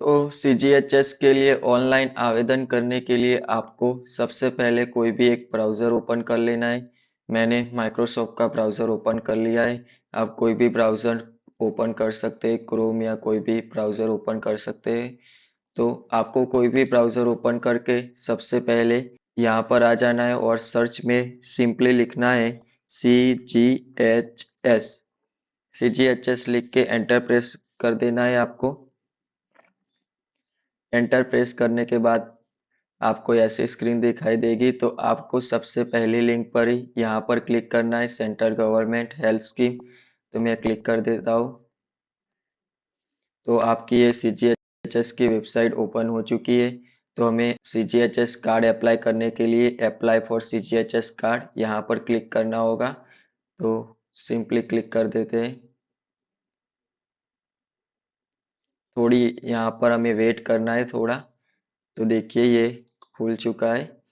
तो सीजीएचएस के लिए ऑनलाइन आवेदन करने के लिए आपको सबसे पहले कोई भी एक ब्राउज़र ओपन कर लेना है। मैंने माइक्रोसॉफ्ट का ब्राउज़र ओपन कर लिया है। आप कोई भी ब्राउज़र ओपन कर सकते हैं, क्रोम या कोई भी ब्राउज़र ओपन कर सकते हैं। तो आपको कोई भी ब्राउज़र ओपन करके सबसे पहले यहाँ पर आ जाना है और सर्च में सिंपली लिखना है CGHS। CGHS लिख के एंटर प्रेस कर देना है आपको। एंटर प्रेस करने के बाद आपको ऐसी स्क्रीन दिखाई देगी। तो आपको सबसे पहली लिंक पर ही यहाँ पर क्लिक करना है, सेंट्रल गवर्नमेंट हेल्थ स्कीम। तो मैं क्लिक कर देता हूँ। तो आपकी ये सीजीएचएस की वेबसाइट ओपन हो चुकी है। तो हमें सीजीएचएस कार्ड अप्लाई करने के लिए अप्लाई फॉर सीजीएचएस कार्ड यहाँ पर क्लिक करना होगा। तो सिंपली क्लिक कर देते हैं। थोड़ी यहाँ पर हमें वेट करना है थोड़ा। तो देखिए ये खुल चुका है।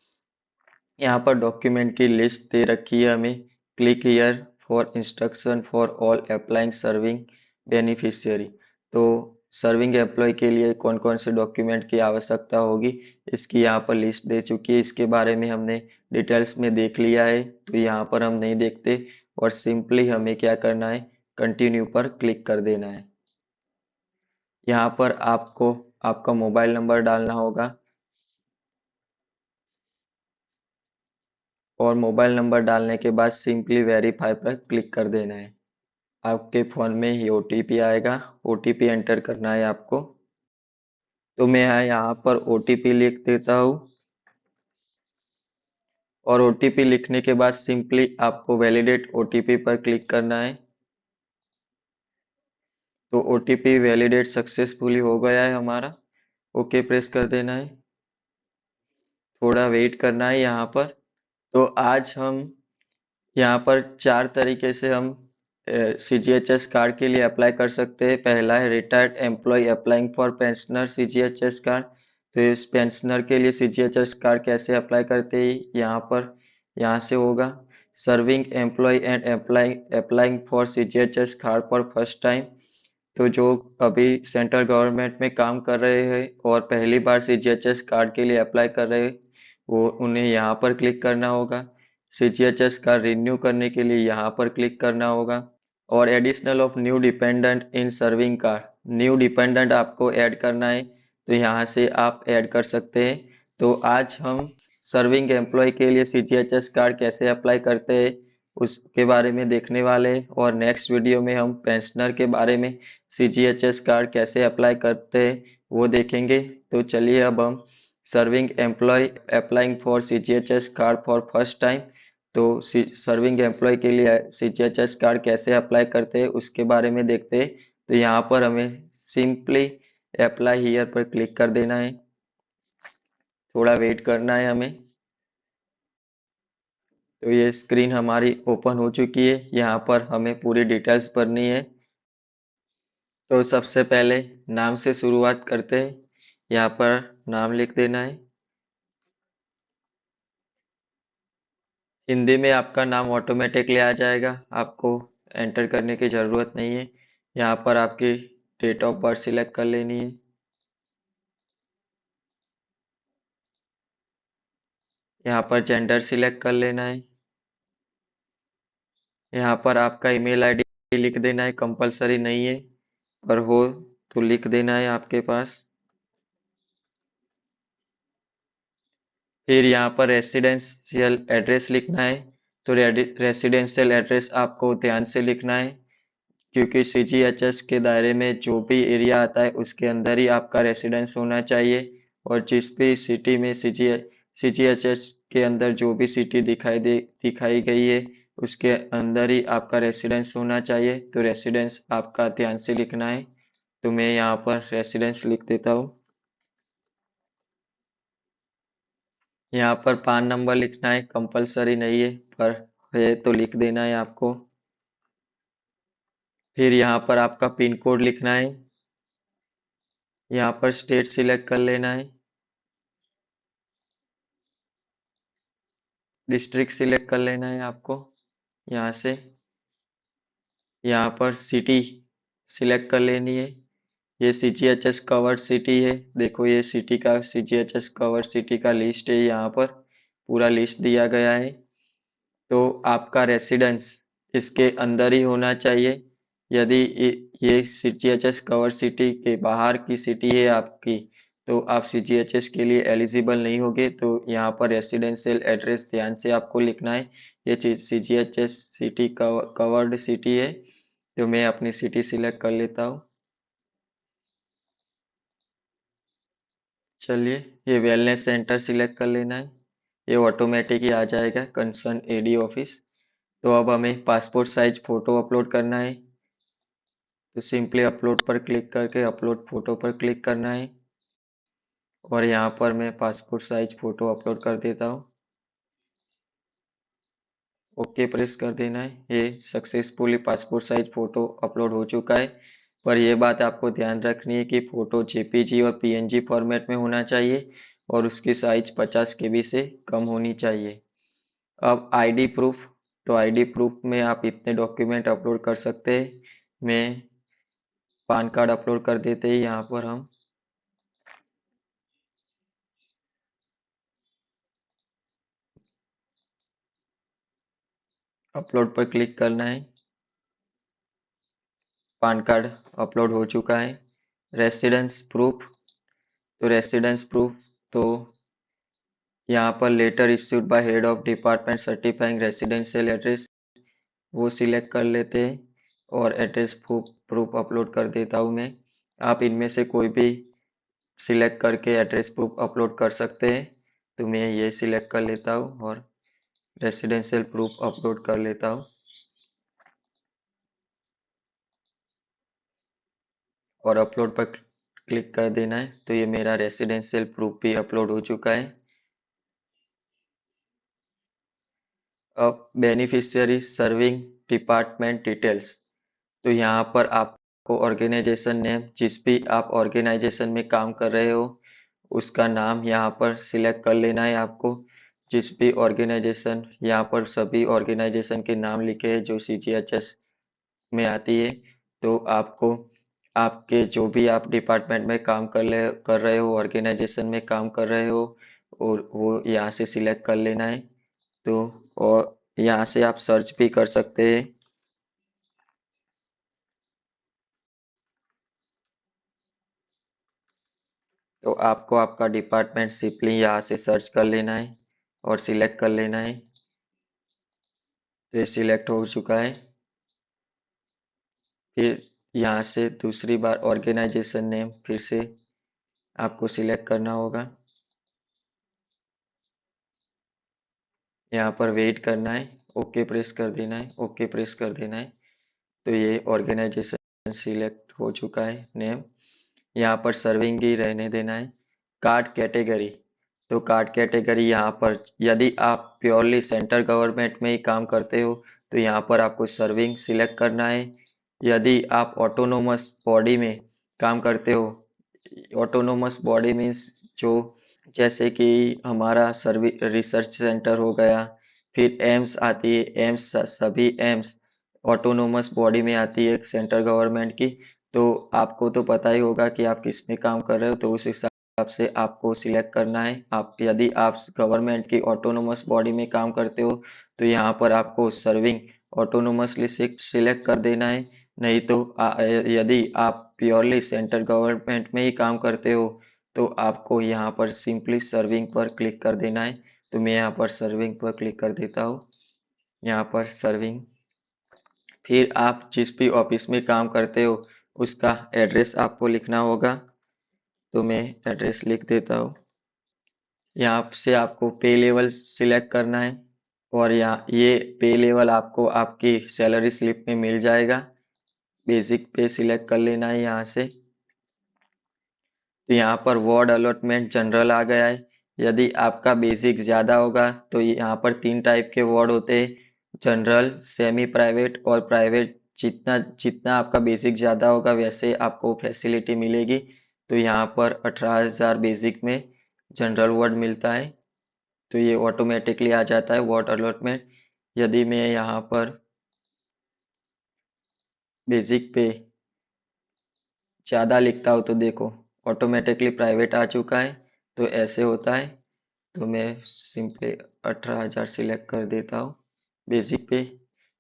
यहाँ पर डॉक्यूमेंट की लिस्ट दे रखी है हमें। Click here for instruction for all applying serving beneficiary. तो सर्विंग एम्प्लॉय के लिए कौन कौन से डॉक्यूमेंट की आवश्यकता होगी इसकी यहाँ पर लिस्ट दे चुकी है। इसके बारे में हमने डिटेल्स में देख लिया है, तो यहाँ पर हम नहीं देखते और सिंपली हमें क्या करना है, कंटिन्यू पर क्लिक कर देना है। यहाँ पर आपको आपका मोबाइल नंबर डालना होगा और मोबाइल नंबर डालने के बाद सिंपली वेरीफाई पर क्लिक कर देना है। आपके फ़ोन में ही ओटीपी आएगा, ओटीपी एंटर करना है आपको। तो मैं यहाँ पर ओटीपी लिख देता हूँ और ओटीपी लिखने के बाद सिंपली आपको वैलिडेट ओटीपी पर क्लिक करना है। तो ओटीपी वैलिडेट सक्सेसफुली हो गया है हमारा। ओके प्रेस कर देना है। थोड़ा वेट करना है यहाँ पर। तो आज हम यहाँ पर 4 तरीके से हम सीजीएचएस कार्ड के लिए अप्लाई कर सकते हैं। पहला है retired employee applying for pensioner CGHS card. तो इस पेंशनर के लिए सीजीएचएस कार्ड कैसे अप्लाई करते हैं, यहाँ से होगा। Serving employee and applying for CGHS card for first time. तो जो अभी सेंट्रल गवर्नमेंट में काम कर रहे हैं और पहली बार सीजीएचएस कार्ड के लिए अप्लाई कर रहे हैं, वो उन्हें यहाँ पर क्लिक करना होगा। सीजीएचएस का रिन्यू करने के लिए यहाँ पर क्लिक करना होगा। और additional of new dependent in serving card, new dependent आपको ऐड करना है, तो यहाँ से आप ऐड कर सकते हैं। तो आज हम सर्विंग एम्प्लॉय के लिए सीजीएचएस कार्ड कैसे अप्लाई करते हैं उसके बारे में देखने वाले हैं और नेक्स्ट वीडियो में हम पेंशनर के बारे में सीजीएचएस कार्ड कैसे अप्लाई करते हैं वो देखेंगे। तो चलिए अब हम serving employee applying for CGHS card for first time, तो सर्विंग एम्प्लॉय के लिए सीजीएचएस कार्ड कैसे अप्लाई करते हैं उसके बारे में देखते हैं। तो यहाँ पर हमें सिंपली अप्लाई हियर पर क्लिक कर देना है। थोड़ा वेट करना है हमें। तो ये स्क्रीन हमारी ओपन हो चुकी है। यहाँ पर हमें पूरी डिटेल्स भरनी है। तो सबसे पहले नाम से शुरुआत करते हैं। यहाँ पर नाम लिख देना है। हिंदी में आपका नाम ऑटोमेटिकली आ जाएगा, आपको एंटर करने की ज़रूरत नहीं है। यहाँ पर आपकी डेट ऑफ बर्थ सिलेक्ट कर लेनी है। यहाँ पर जेंडर सिलेक्ट कर लेना है। यहाँ पर आपका ईमेल आईडी लिख देना है, कंपलसरी नहीं है, पर हो तो लिख देना है आपके पास। फिर यहाँ पर रेसिडेंशियल एड्रेस लिखना है। तो रेसिडेंशियल एड्रेस आपको ध्यान से लिखना है, क्योंकि सीजीएचएस के दायरे में जो भी एरिया आता है उसके अंदर ही आपका रेसिडेंस होना चाहिए। और जिस भी सिटी में सीजीएचएस के अंदर जो भी सिटी दिखाई गई है उसके अंदर ही आपका रेसिडेंस होना चाहिए। तो रेसिडेंस आपका ध्यान से लिखना है। तो मैं यहाँ पर रेसिडेंस लिख देता हूँ। यहाँ पर पान नंबर लिखना है, कंपलसरी नहीं है, पर है तो लिख देना है आपको। फिर यहाँ पर आपका पिन कोड लिखना है। यहाँ पर स्टेट सिलेक्ट कर लेना है। डिस्ट्रिक्ट सिलेक्ट कर लेना है आपको यहाँ से। यहाँ पर सिटी सिलेक्ट कर लेनी है। ये CGHS कवर्ड सिटी है। देखो ये सिटी का CGHS कवर्ड सिटी का लिस्ट है, यहाँ पर पूरा लिस्ट दिया गया है। तो आपका रेसिडेंस इसके अंदर ही होना चाहिए। यदि ये CGHS कवर सिटी के बाहर की सिटी है आपकी, तो आप CGHS के लिए एलिजिबल नहीं होगे। तो यहाँ पर रेसिडेंशियल एड्रेस ध्यान से आपको लिखना है। ये CGHS सिटी कवर्ड सिटी है। तो मैं अपनी सिटी सिलेक्ट कर लेता हूँ। चलिए, ये वेलनेस सेंटर सिलेक्ट कर लेना है। ये ऑटोमेटिक ही आ जाएगा कंसर्न AD ऑफिस। तो अब हमें पासपोर्ट साइज फोटो अपलोड करना है। तो सिंपली अपलोड पर क्लिक करके अपलोड फोटो पर क्लिक करना है और यहाँ पर मैं पासपोर्ट साइज फोटो अपलोड कर देता हूँ। ओके प्रेस कर देना है। ये successfully passport size photo upload हो चुका है। पर यह बात आपको ध्यान रखनी है कि फोटो JPG और PNG फॉर्मेट में होना चाहिए और उसकी साइज 50 KB से कम होनी चाहिए। अब ID प्रूफ, तो ID प्रूफ में आप इतने डॉक्यूमेंट अपलोड कर सकते हैं। मैं पान कार्ड अपलोड कर देते हैं यहाँ पर हम। अपलोड पर क्लिक करना है। पान कार्ड अपलोड हो चुका है। रेसिडेंस प्रूफ, तो रेसिडेंस प्रूफ तो यहाँ पर letter issued by head of department certifying residential address वो सिलेक्ट कर लेते हैं और एड्रेस प्रूफ प्रूफ अपलोड कर देता हूँ मैं। आप इनमें से कोई भी सिलेक्ट करके एड्रेस प्रूफ अपलोड कर सकते हैं। तो मैं ये सिलेक्ट कर लेता हूँ और रेसिडेंशियल प्रूफ अपलोड कर लेता हूँ और अपलोड पर क्लिक कर देना है। तो ये मेरा रेसिडेंशियल प्रूफ भी अपलोड हो चुका है। अब बेनिफिशियरी सर्विंग डिपार्टमेंट डिटेल्स, तो यहाँ पर आपको ऑर्गेनाइजेशन नेम, जिस भी आप ऑर्गेनाइजेशन में काम कर रहे हो उसका नाम यहाँ पर सिलेक्ट कर लेना है आपको। जिस भी ऑर्गेनाइजेशन, यहाँ पर सभी ऑर्गेनाइजेशन के नाम लिखे हैं जो CGHS में आती है। तो आपको आपके जो भी आप डिपार्टमेंट में काम कर रहे हो, ऑर्गेनाइजेशन में काम कर रहे हो, और वो यहाँ से सिलेक्ट कर लेना है। तो और यहाँ से आप सर्च भी कर सकते हैं। तो आपको आपका डिपार्टमेंट सिंपली यहाँ से सर्च कर लेना है और सिलेक्ट कर लेना है। तो ये सिलेक्ट हो चुका है। फिर यहाँ से दूसरी बार ऑर्गेनाइजेशन नेम फिर से आपको सिलेक्ट करना होगा। यहाँ पर वेट करना है, ओके प्रेस कर देना है, ओके प्रेस कर देना है। तो ये ऑर्गेनाइजेशन सिलेक्ट हो चुका है नेम। यहाँ पर सर्विंग ही रहने देना है। कार्ड कैटेगरी, तो कार्ड कैटेगरी यहाँ पर यदि आप प्योरली सेंट्रल गवर्नमेंट में ही काम करते हो तो यहाँ पर आपको सर्विंग सिलेक्ट करना है। यदि आप ऑटोनोमस बॉडी में काम करते हो, ऑटोनोमस बॉडी मीन्स जो जैसे कि हमारा सर्विस रिसर्च सेंटर हो गया, फिर एम्स आती है, एम्स सभी एम्स ऑटोनोमस बॉडी में आती है सेंट्रल गवर्नमेंट की। तो आपको तो पता ही होगा कि आप किस में काम कर रहे हो, तो उस हिसाब से आपको सिलेक्ट करना है। आप यदि आप गवर्नमेंट की ऑटोनोमस बॉडी में काम करते हो तो यहाँ पर आपको सर्विंग ऑटोनोमसली सिलेक्ट कर देना है। नहीं तो यदि आप प्योरली सेंट्रल गवर्नमेंट में ही काम करते हो तो आपको यहाँ पर सिंपली सर्विंग पर क्लिक कर देना है। तो मैं यहाँ पर सर्विंग पर क्लिक कर देता हूँ। यहाँ पर सर्विंग, फिर आप जिस भी ऑफिस में काम करते हो उसका एड्रेस आपको लिखना होगा। तो मैं एड्रेस लिख देता हूँ। यहाँ से आपको पे लेवल सिलेक्ट करना है और यहाँ ये पे लेवल आपको आपकी सैलरी स्लिप में मिल जाएगा। बेसिक पे सिलेक्ट कर लेना है यहाँ से। तो यहाँ पर वार्ड अलॉटमेंट जनरल आ गया है। यदि आपका बेसिक ज़्यादा होगा तो यहाँ पर 3 टाइप के वार्ड होते हैं, जनरल, सेमी प्राइवेट और प्राइवेट। जितना जितना आपका बेसिक ज़्यादा होगा वैसे आपको फैसिलिटी मिलेगी। तो यहाँ पर 18,000 बेसिक में जनरल वार्ड मिलता है। तो ये ऑटोमेटिकली आ जाता है वार्ड अलॉटमेंट। यदि मैं यहाँ पर बेसिक पे ज़्यादा लिखता हूँ तो देखो ऑटोमेटिकली प्राइवेट आ चुका है। तो ऐसे होता है। तो मैं सिंपली 18,000 सिलेक्ट कर देता हूँ बेसिक पे।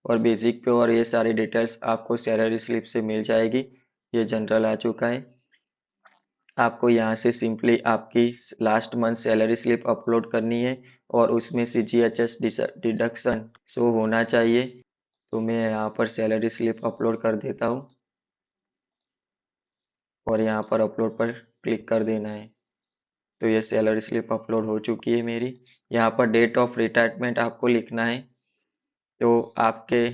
और बेसिक पे और ये सारी डिटेल्स आपको सैलरी स्लिप से मिल जाएगी। ये जनरल आ चुका है। आपको यहाँ से सिंपली आपकी last month salary slip upload करनी है और उसमें CGHS डिडक्शन शो होना चाहिए। तो मैं यहाँ पर सैलरी स्लिप अपलोड कर देता हूँ और यहाँ पर अपलोड पर क्लिक कर देना है। तो ये सैलरी स्लिप अपलोड हो चुकी है मेरी। यहाँ पर डेट ऑफ रिटायरमेंट आपको लिखना है। तो आपके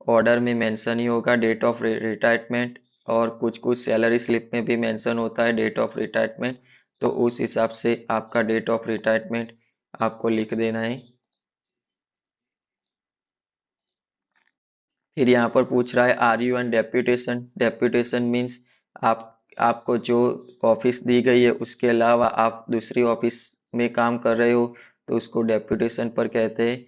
ऑर्डर में मेंशन ही होगा डेट ऑफ रिटायरमेंट, और कुछ कुछ सैलरी स्लिप में भी मेंशन होता है डेट ऑफ रिटायरमेंट। तो उस हिसाब से आपका डेट ऑफ रिटायरमेंट आपको लिख देना है। फिर यहाँ पर पूछ रहा है are you on deputation. Deputation means आप आपको जो ऑफिस दी गई है उसके अलावा आप दूसरी ऑफिस में काम कर रहे हो, तो उसको डेप्यूटेशन पर कहते हैं।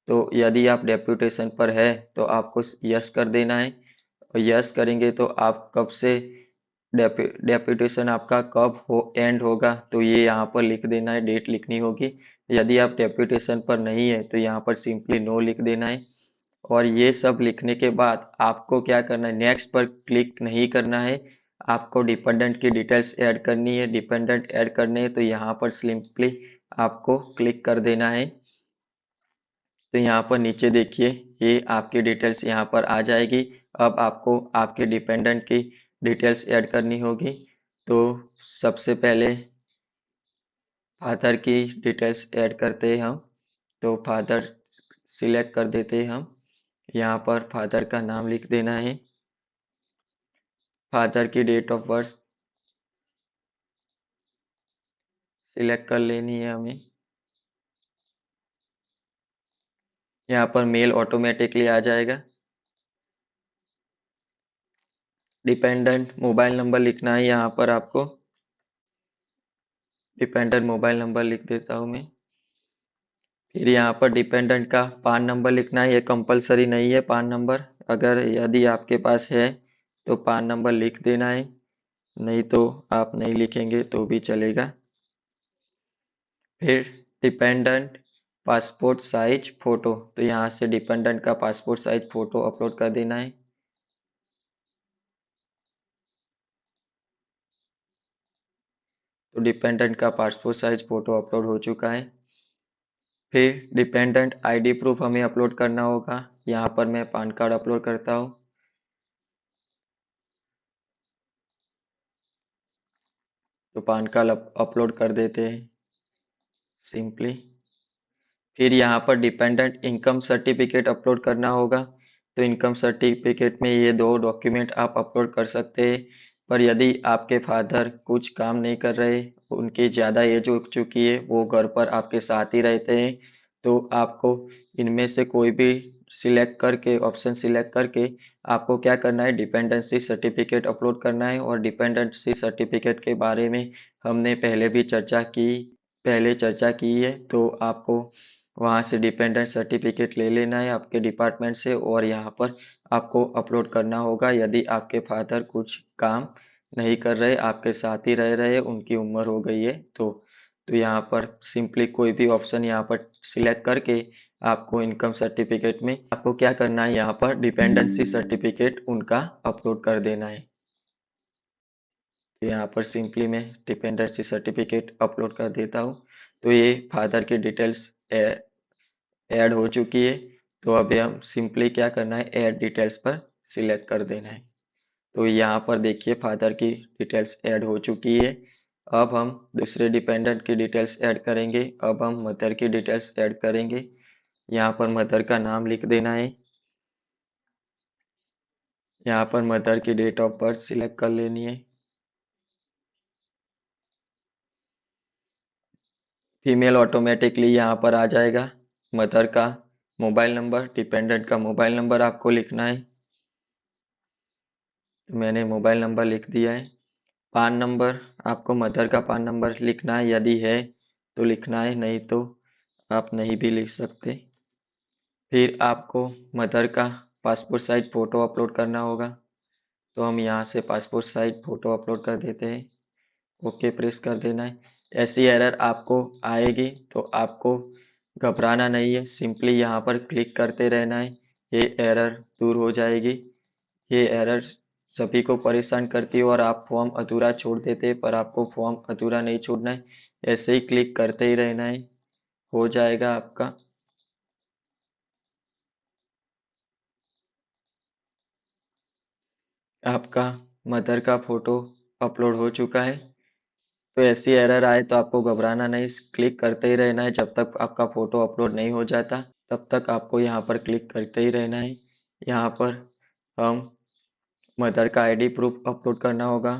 तो यदि आप डेप्यूटेशन पर है तो आपको यस कर देना है। और यस करेंगे तो आप कब से डेप्यूटेशन आपका कब हो एंड होगा, तो ये यहाँ पर लिख देना है, डेट लिखनी होगी। यदि आप डेप्यूटेशन पर नहीं है तो यहाँ पर सिंपली नो लिख देना है। और ये सब लिखने के बाद आपको क्या करना है, नेक्स्ट पर क्लिक नहीं करना है। आपको डिपेंडेंट की डिटेल्स ऐड करनी है। डिपेंडेंट ऐड करने है तो यहाँ पर सिंपली आपको क्लिक कर देना है। तो यहाँ पर नीचे देखिए ये आपकी डिटेल्स यहाँ पर आ जाएगी। अब आपको आपके डिपेंडेंट की डिटेल्स ऐड करनी होगी। तो सबसे पहले फादर की डिटेल्स ऐड करते हैं हम। तो फादर सिलेक्ट कर देते हैं हम। यहाँ पर फादर का नाम लिख देना है। फादर की डेट ऑफ बर्थ सिलेक्ट कर लेनी है हमें। यहाँ पर मेल ऑटोमेटिकली आ जाएगा। डिपेंडेंट मोबाइल नंबर लिखना है यहाँ पर आपको। डिपेंडेंट मोबाइल नंबर लिख देता हूँ मैं। फिर यहाँ पर डिपेंडेंट का पान नंबर लिखना है। ये कंपलसरी नहीं है पान नंबर, अगर यदि आपके पास है तो पान नंबर लिख देना है, नहीं तो आप नहीं लिखेंगे तो भी चलेगा। फिर डिपेंडेंट पासपोर्ट साइज फोटो, तो यहाँ से डिपेंडेंट का पासपोर्ट साइज फोटो अपलोड कर देना है। तो डिपेंडेंट का पासपोर्ट साइज फोटो अपलोड हो चुका है। फिर डिपेंडेंट आईडी प्रूफ हमें अपलोड करना होगा। यहाँ पर मैं पान कार्ड अपलोड करता हूँ। तो पान कार्ड अपलोड कर देते हैं सिंपली। फिर यहाँ पर डिपेंडेंट इनकम सर्टिफिकेट अपलोड करना होगा। तो इनकम सर्टिफिकेट में ये दो डॉक्यूमेंट आप अपलोड कर सकते हैं। पर यदि आपके फादर कुछ काम नहीं कर रहे, उनकी ज़्यादा एज हो चुकी है, वो घर पर आपके साथ ही रहते हैं, तो आपको इनमें से कोई भी सिलेक्ट करके ऑप्शन सिलेक्ट करके आपको क्या करना है, डिपेंडेंसी सर्टिफिकेट अपलोड करना है। और डिपेंडेंसी सर्टिफिकेट के बारे में हमने पहले चर्चा की है। तो आपको वहाँ से डिपेंडेंट सर्टिफिकेट ले लेना है आपके डिपार्टमेंट से, और यहाँ पर आपको अपलोड करना होगा। यदि आपके फादर कुछ काम नहीं कर रहे, आपके साथ ही रह रहे, उनकी उम्र हो गई है तो यहाँ पर सिंपली कोई भी ऑप्शन यहाँ पर सिलेक्ट करके आपको इनकम सर्टिफिकेट में आपको क्या करना है, यहाँ पर डिपेंडेंसी सर्टिफिकेट उनका अपलोड कर देना है। तो यहाँ पर सिंपली मैं डिपेंडेंसी सर्टिफिकेट अपलोड कर देता हूँ। तो ये फादर की डिटेल्स ऐड हो चुकी है। तो अभी हम सिंपली क्या करना है, ऐड डिटेल्स पर सिलेक्ट कर देना है। तो यहाँ पर देखिए फादर की डिटेल्स ऐड हो चुकी है। अब हम दूसरे डिपेंडेंट की डिटेल्स ऐड करेंगे। अब हम मदर की डिटेल्स ऐड करेंगे। यहाँ पर मदर का नाम लिख देना है। यहाँ पर मदर की डेट ऑफ बर्थ सिलेक्ट कर लेनी है। फीमेल ऑटोमेटिकली यहाँ पर आ जाएगा। मदर का मोबाइल नंबर, डिपेंडेंट का मोबाइल नंबर आपको लिखना है। तो मैंने मोबाइल नंबर लिख दिया है। पान नंबर आपको मदर का पान नंबर लिखना है, यदि है तो लिखना है, नहीं तो आप नहीं भी लिख सकते। फिर आपको मदर का पासपोर्ट साइज फोटो अपलोड करना होगा। तो हम यहाँ से पासपोर्ट साइज फोटो अपलोड कर देते हैं। ओके प्रेस कर देना है। ऐसी एरर आपको आएगी तो आपको घबराना नहीं है, सिंपली यहाँ पर क्लिक करते रहना है, ये एरर दूर हो जाएगी। ये एरर सभी को परेशान करती है और आप फॉर्म अधूरा छोड़ देते हैं, पर आपको फॉर्म अधूरा नहीं छोड़ना है, ऐसे ही क्लिक करते ही रहना है, हो जाएगा आपका। आपका मदर का फोटो अपलोड हो चुका है। तो ऐसी एरर आए तो आपको घबराना नहीं, क्लिक करते ही रहना है जब तक आपका फोटो अपलोड नहीं हो जाता, तब तक आपको यहाँ पर क्लिक करते ही रहना है। यहाँ पर हम मदर का आईडी प्रूफ अपलोड करना होगा,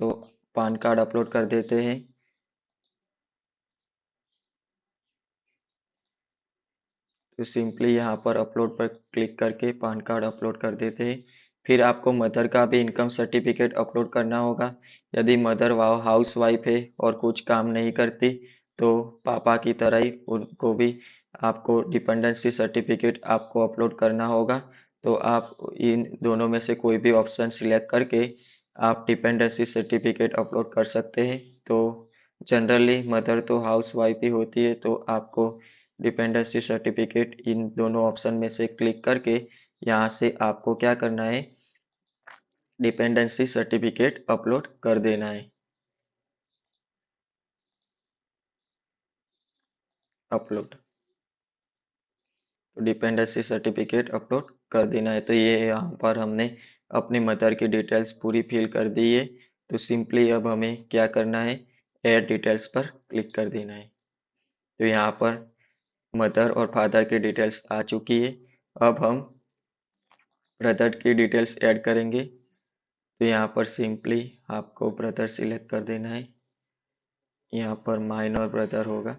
तो पान कार्ड अपलोड कर देते हैं। तो सिंपली यहाँ पर अपलोड पर क्लिक करके पान कार्ड अपलोड कर देते हैं। फिर आपको मदर का भी इनकम सर्टिफिकेट अपलोड करना होगा। यदि मदर हाउस वाइफ है और कुछ काम नहीं करती तो पापा की तरह ही उनको भी आपको डिपेंडेंसी सर्टिफिकेट आपको अपलोड करना होगा। तो आप इन दोनों में से कोई भी ऑप्शन सिलेक्ट करके आप डिपेंडेंसी सर्टिफिकेट अपलोड कर सकते हैं। तो जनरली मदर तो हाउस वाइफ ही होती है, तो आपको डिपेंडेंसी सर्टिफिकेट इन दोनों ऑप्शन में से क्लिक करके यहाँ से आपको क्या करना है, डिपेंडेंसी सर्टिफिकेट अपलोड कर देना है। अपलोड, तो डिपेंडेंसी सर्टिफिकेट अपलोड कर देना है। तो ये यहाँ पर हमने अपनी मदर की डिटेल्स पूरी फिल कर दी है। तो सिंपली अब हमें क्या करना है, ऐड डिटेल्स पर क्लिक कर देना है। तो यहाँ पर मदर और फादर की डिटेल्स आ चुकी है। अब हम ब्रदर की डिटेल्स ऐड करेंगे। तो यहाँ पर सिंपली आपको ब्रदर सिलेक्ट कर देना है। यहाँ पर माइनर ब्रदर होगा,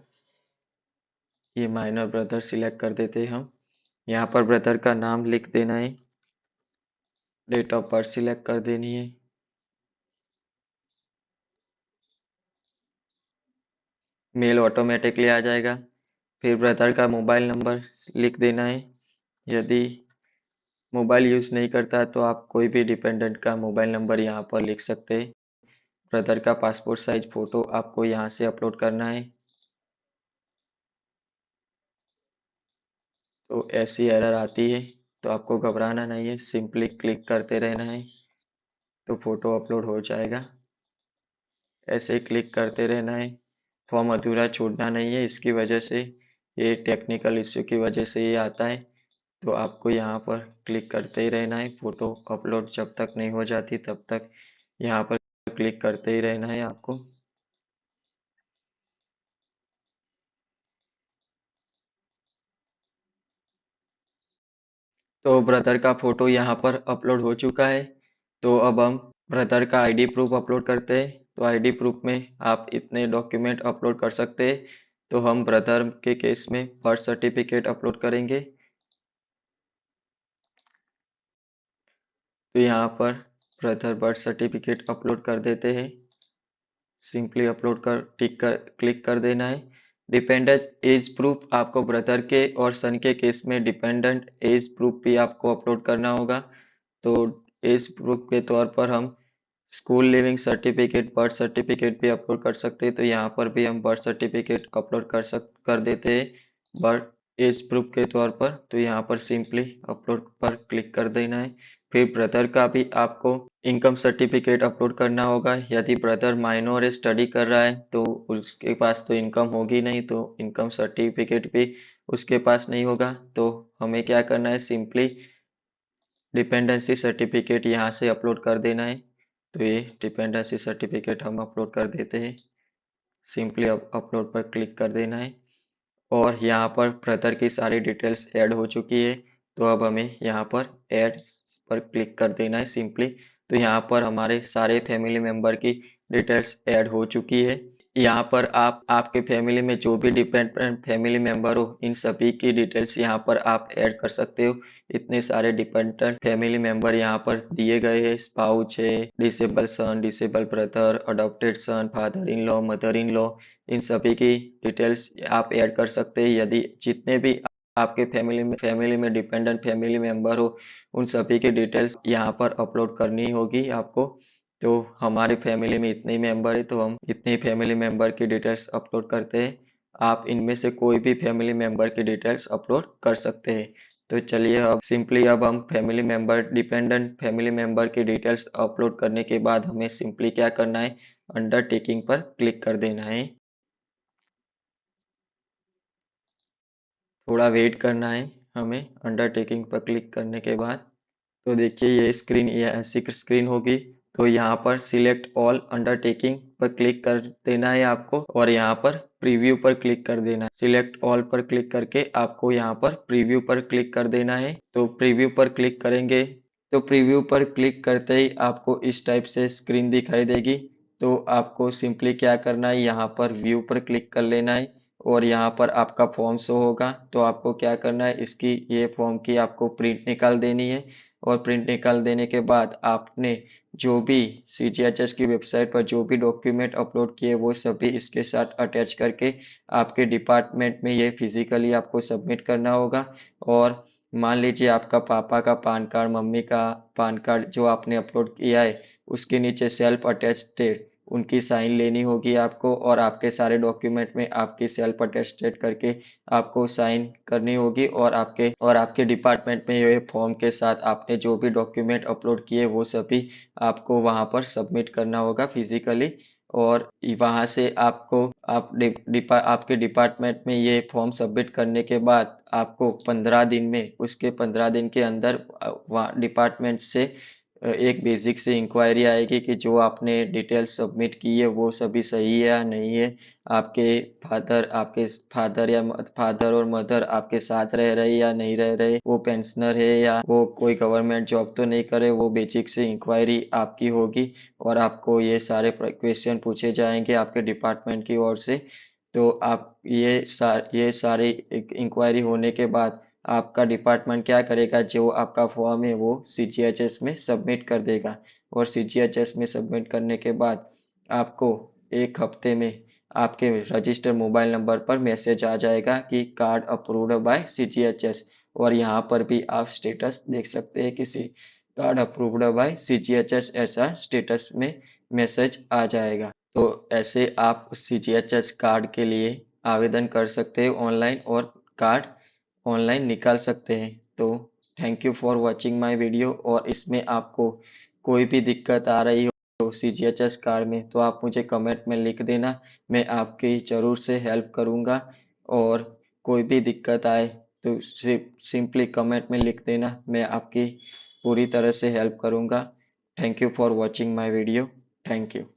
ये माइनर ब्रदर सिलेक्ट कर देते हैं हम। यहाँ पर ब्रदर का नाम लिख देना है, डेट ऑफ बर्थ सिलेक्ट कर देनी है। मेल ऑटोमेटिकली आ जाएगा। फिर ब्रदर का मोबाइल नंबर लिख देना है। यदि मोबाइल यूज़ नहीं करता तो आप कोई भी डिपेंडेंट का मोबाइल नंबर यहाँ पर लिख सकते हैं। ब्रदर का पासपोर्ट साइज फ़ोटो आपको यहाँ से अपलोड करना है। तो ऐसी एरर आती है तो आपको घबराना नहीं है, सिंपली क्लिक करते रहना है, तो फोटो अपलोड हो जाएगा। ऐसे ही क्लिक करते रहना है, फॉर्म अधूरा छोड़ना नहीं है, इसकी वजह से, ये टेक्निकल इश्यू की वजह से ये आता है। तो आपको यहाँ पर क्लिक करते ही रहना है, फोटो अपलोड जब तक नहीं हो जाती तब तक यहाँ पर क्लिक करते ही रहना है आपको। तो ब्रदर का फोटो यहाँ पर अपलोड हो चुका है। तो अब हम ब्रदर का आईडी प्रूफ अपलोड करते हैं। तो आईडी प्रूफ में आप इतने डॉक्यूमेंट अपलोड कर सकते हैं। तो हम ब्रदर के केस में बर्थ सर्टिफिकेट अपलोड करेंगे। तो यहाँ पर ब्रदर बर्थ सर्टिफिकेट अपलोड कर देते हैं। सिंपली अपलोड कर टिक कर क्लिक कर देना है। डिपेंडेंट एज प्रूफ आपको ब्रदर के और सन के केस में डिपेंडेंट एज प्रूफ भी आपको अपलोड करना होगा। तो एज प्रूफ के तौर पर हम school leaving certificate, birth certificate भी अपलोड कर सकते हैं। तो यहाँ पर भी हम बर्थ सर्टिफिकेट अपलोड कर देते हैं बर्थ एज प्रूफ के तौर पर। तो यहाँ पर सिंपली अपलोड पर क्लिक कर देना है। फिर ब्रदर का भी आपको इनकम सर्टिफिकेट अपलोड करना होगा। यदि ब्रदर माइनर स्टडी कर रहा है तो उसके पास तो इनकम होगी नहीं, तो इनकम सर्टिफिकेट भी उसके पास नहीं होगा। तो हमें क्या करना है, सिंपली डिपेंडेंसी सर्टिफिकेट यहाँ से अपलोड कर देना है। तो ये डिपेंडेंसी सर्टिफिकेट हम अपलोड कर देते हैं। सिंपली अपलोड पर क्लिक कर देना है और यहाँ पर ब्रदर की सारी डिटेल्स ऐड हो चुकी है। तो अब हमें यहाँ पर ऐड पर क्लिक कर देना है सिंपली। तो यहाँ पर हमारे सारे फैमिली मेंबर की डिटेल्स ऐड हो चुकी है। यहाँ पर आप आपके फैमिली में जो भी डिपेंडेंट फैमिली मेंबर हो, इन सभी की डिटेल्स यहाँ पर आप ऐड कर सकते हो। इतने सारे डिपेंडेंट फैमिली मेंबर यहाँ पर दिए गए हैं, स्पाउस है, disable son, disable brother, adopted son, father in law, mother in law, इन सभी की डिटेल्स आप ऐड कर सकते हैं। यदि जितने भी आपके फैमिली में डिपेंडेंट फैमिली मेंबर हो, उन सभी की डिटेल्स यहाँ पर अपलोड करनी होगी आपको। तो हमारी फैमिली में इतने ही मेंबर है, तो हम इतने ही फैमिली मेंबर की डिटेल्स अपलोड करते हैं। आप इनमें से कोई भी फैमिली मेंबर की डिटेल्स अपलोड कर सकते हैं। तो चलिए अब हम डिपेंडेंट फैमिली मेंबर की डिटेल्स अपलोड करने के बाद हमें सिंपली क्या करना है, अंडरटेकिंग पर क्लिक कर देना है। थोड़ा वेट करना है हमें अंडरटेकिंग पर क्लिक करने के बाद। तो देखिए ये ऐसी स्क्रीन होगी। तो यहाँ पर सिलेक्ट ऑल अंडरटेकिंग पर क्लिक कर देना है आपको, और यहाँ पर प्रीव्यू पर क्लिक कर देना है। सिलेक्ट ऑल पर क्लिक करके आपको यहाँ पर प्रीव्यू पर क्लिक कर देना है। तो प्रीव्यू पर क्लिक करेंगे, तो प्रीव्यू पर क्लिक करते ही आपको इस टाइप से स्क्रीन दिखाई देगी। तो आपको सिंपली क्या करना है, यहाँ पर व्यू पर क्लिक कर लेना है, और यहाँ पर आपका फॉर्म शो होगा। तो आपको क्या करना है, इसकी ये फॉर्म की आपको प्रिंट निकाल देनी है, और प्रिंट निकाल देने के बाद आपने जो भी CGHS की वेबसाइट पर जो भी डॉक्यूमेंट अपलोड किए वो सभी इसके साथ अटैच करके आपके डिपार्टमेंट में ये फिजिकली आपको सबमिट करना होगा। और मान लीजिए आपका पापा का पान कार्ड, मम्मी का पान कार्ड जो आपने अपलोड किया है, उसके नीचे सेल्फ अटेस्टेड उनकी साइन लेनी होगी आपको, और आपके सारे डॉक्यूमेंट में आपकी सेल्फ अटेस्टेड करके आपको साइन करनी होगी। और आपके डिपार्टमेंट में ये फॉर्म के साथ आपने जो भी डॉक्यूमेंट अपलोड किए वो सभी आपको वहां पर सबमिट करना होगा फिजिकली। और वहां से आपके डिपार्टमेंट में ये फॉर्म सबमिट करने के बाद आपको 15 दिन में, उसके 15 दिन के अंदर डिपार्टमेंट से एक बेसिक से इंक्वायरी आएगी कि जो आपने डिटेल्स सबमिट की है वो सभी सही है या नहीं है। आपके फादर और मदर आपके साथ रह रहे या नहीं रह रहे, वो पेंशनर है या वो कोई गवर्नमेंट जॉब तो नहीं करे, वो बेसिक से इंक्वायरी आपकी होगी। और आपको ये सारे क्वेश्चन पूछे जाएंगे आपके डिपार्टमेंट की ओर से। तो आप ये सारी इंक्वायरी होने के बाद आपका डिपार्टमेंट क्या करेगा, जो आपका फॉर्म है वो CGHS में सबमिट कर देगा। और CGHS में सबमिट करने के बाद आपको एक हफ्ते में आपके रजिस्टर्ड मोबाइल नंबर पर मैसेज आ जाएगा कि कार्ड अप्रूव्ड बाय CGHS। और यहाँ पर भी आप स्टेटस देख सकते हैं, किसी कार्ड अप्रूव्ड बाय CGHS ऐसा स्टेटस में मैसेज आ जाएगा। तो ऐसे आप CGHS कार्ड के लिए आवेदन कर सकते हैं ऑनलाइन, और कार्ड ऑनलाइन निकाल सकते हैं। तो thank you for watching my video. और इसमें आपको कोई भी दिक्कत आ रही हो CGHS कार्ड में, तो आप मुझे कमेंट में लिख देना, मैं आपकी ज़रूर से हेल्प करूँगा। और कोई भी दिक्कत आए तो सिंपली कमेंट में लिख देना, मैं आपकी पूरी तरह से हेल्प करूँगा। Thank you for watching my video. Thank you.